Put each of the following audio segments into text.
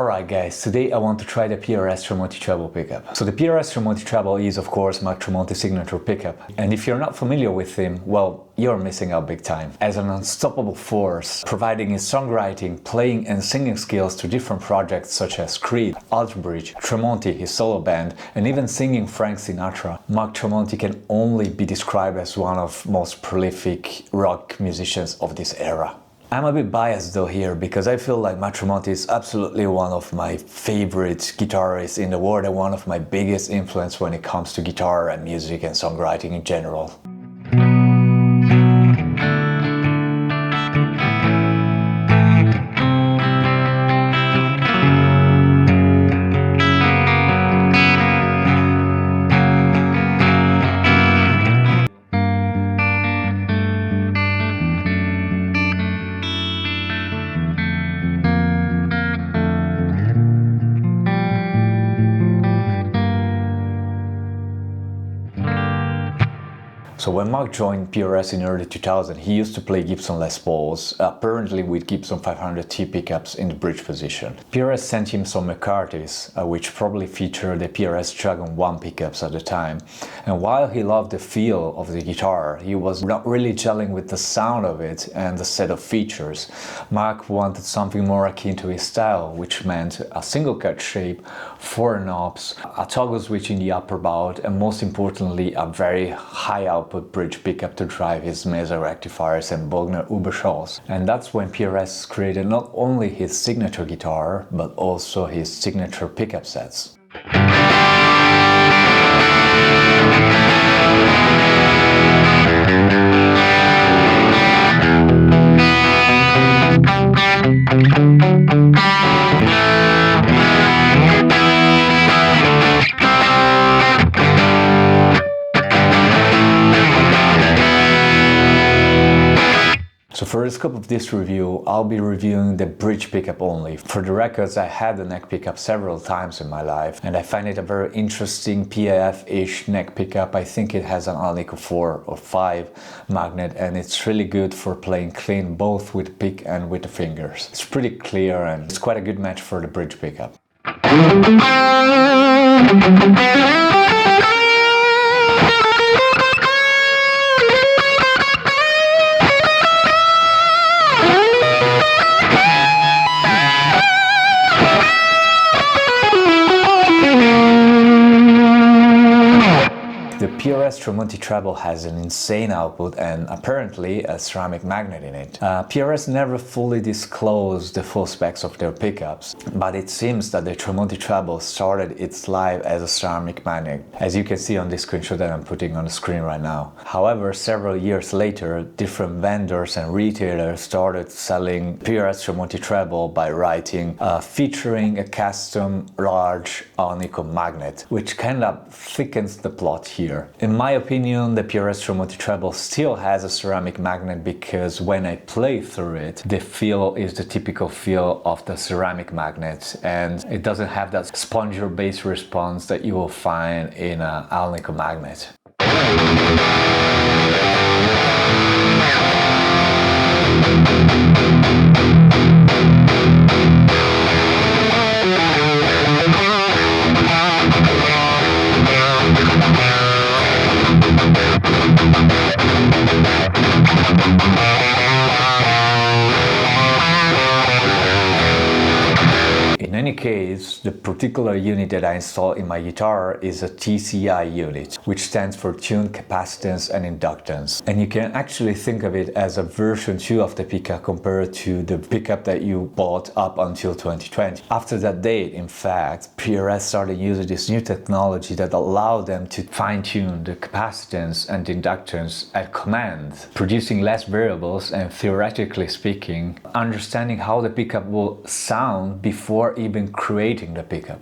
Alright guys, today I want to try the PRS Tremonti Treble pickup. So the PRS Tremonti Treble is of course Mark Tremonti's signature pickup, and if you're not familiar with him, well, you're missing out big time. As an unstoppable force, providing his songwriting, playing and singing skills to different projects such as Creed, Alter Bridge, Tremonti, his solo band, and even singing Frank Sinatra, Mark Tremonti can only be described as one of most prolific rock musicians of this era. I'm a bit biased though here, because I feel like Mark Tremonti is absolutely one of my favorite guitarists in the world and one of my biggest influence when it comes to guitar and music and songwriting in general. So when Mark joined PRS in early 2000, he used to play Gibson Les Pauls, apparently with Gibson 500T pickups in the bridge position. PRS sent him some McCarthy's, which probably featured the PRS Dragon 1 pickups at the time. And while he loved the feel of the guitar, he was not really gelling with the sound of it and the set of features. Mark wanted something more akin to his style, which meant a single cut shape, 4 knobs, a toggle switch in the upper bout, and most importantly a very high output bridge pickup to drive his Mesa rectifiers and Bogner Ubershaws. And that's when PRS created not only his signature guitar, but also his signature pickup sets. So for the scope of this review, I'll be reviewing the bridge pickup only. For the records, I had the neck pickup several times in my life, and I find it a very interesting PAF-ish neck pickup. I think it has an Alnico 4 or 5 magnet, and it's really good for playing clean both with pick and with the fingers. It's pretty clear and it's quite a good match for the bridge pickup. The PRS Tremonti Treble has an insane output and apparently a ceramic magnet in it. PRS never fully disclosed the full specs of their pickups, but it seems that the Tremonti Treble started its life as a ceramic magnet, as you can see on this screenshot that I'm putting on the screen right now. However, several years later, different vendors and retailers started selling PRS Tremonti Treble by writing featuring a custom large Alnico magnet, which kind of thickens the plot here. In my opinion, the PRS Tremonti Treble still has a ceramic magnet because when I play through it, the feel is the typical feel of the ceramic magnet, and it doesn't have that spongier bass response that you will find in an Alnico magnet. In any case, the particular unit that I install in my guitar is a TCI unit, which stands for tuned capacitance and inductance. And you can actually think of it as a version 2 of the pickup compared to the pickup that you bought up until 2020. After that date, in fact, PRS started using this new technology that allowed them to fine-tune the capacitance and inductance at command, producing less variables and, theoretically speaking, understanding how the pickup will sound before even creating the pickup.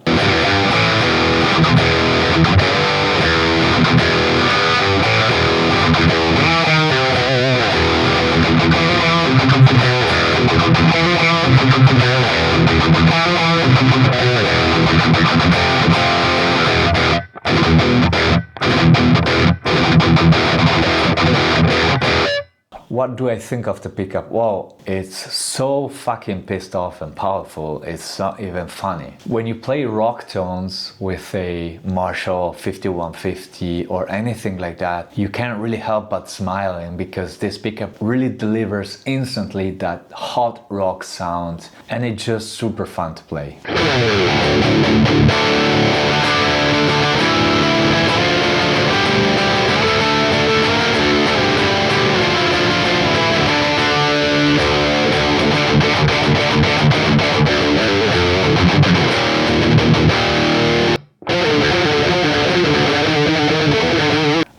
What do I think of the pickup? Well, it's so fucking pissed off and powerful, it's not even funny. When you play rock tones with a Marshall 5150 or anything like that, you can't really help but smiling, because this pickup really delivers instantly that hot rock sound, and it's just super fun to play.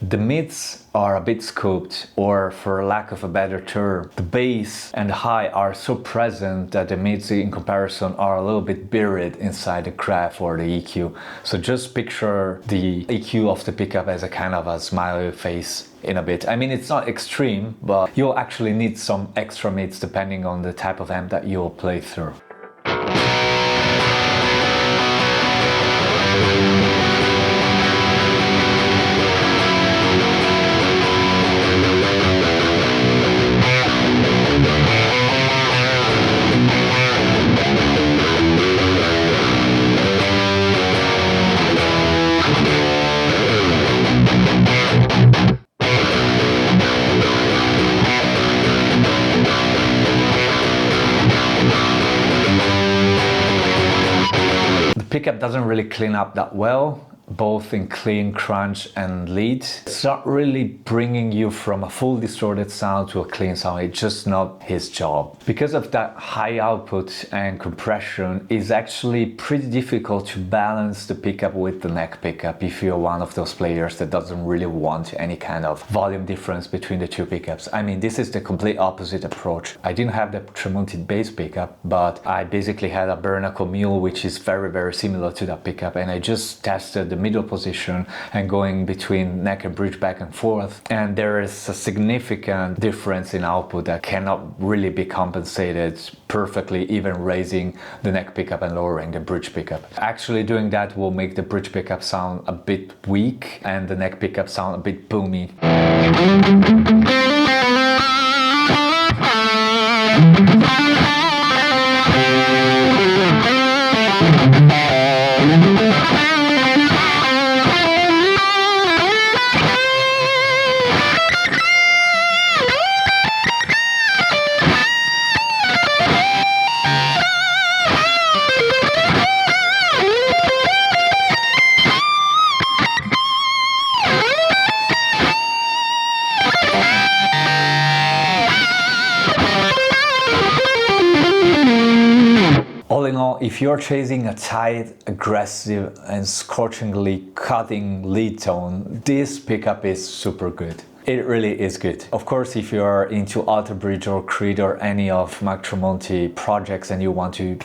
The mids are a bit scooped, or for lack of a better term, the bass and the high are so present that the mids in comparison are a little bit buried inside the graph or the EQ. So just picture the EQ of the pickup as a kind of a smiley face in a bit. I mean, it's not extreme, but you'll actually need some extra mids depending on the type of amp that you'll play through. Pickup doesn't really clean up that well, both in clean, crunch and lead. It's not really bringing you from a full distorted sound to a clean sound. It's just not his job. Because of that high output and compression, it's actually pretty difficult to balance the pickup with the neck pickup if you're one of those players that doesn't really want any kind of volume difference between the two pickups. I mean, this is the complete opposite approach. I didn't have the Tremonti bass pickup, but I basically had a Bernacle Mule, which is very, very similar to that pickup, and I just tested the middle position and going between neck and bridge back and forth, and there is a significant difference in output that cannot really be compensated perfectly, even raising the neck pickup and lowering the bridge pickup. Actually doing that will make the bridge pickup sound a bit weak and the neck pickup sound a bit boomy. All in all, if you're chasing a tight, aggressive and scorchingly cutting lead tone, this pickup is super good. It really is good. Of course, if you're into Alter Bridge or Creed or any of Mark Tremonti projects and you want to,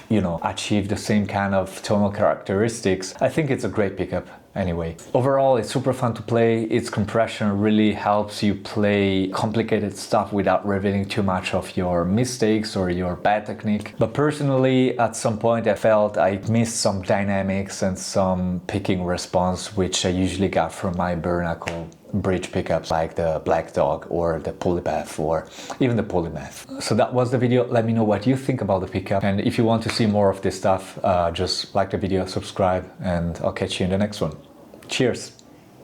achieve the same kind of tonal characteristics, I think it's a great pickup. Anyway, overall it's super fun to play. Its compression really helps you play complicated stuff without revealing too much of your mistakes or your bad technique. But personally, at some point I felt I missed some dynamics and some picking response, which I usually got from my Bernacle bridge pickups like the Black Dog or the Polypath or even the Polymath. So that was the video. Let me know what you think about the pickup, and if you want to see more of this stuff, just like the video, subscribe, and I'll catch you in the next one. Cheers!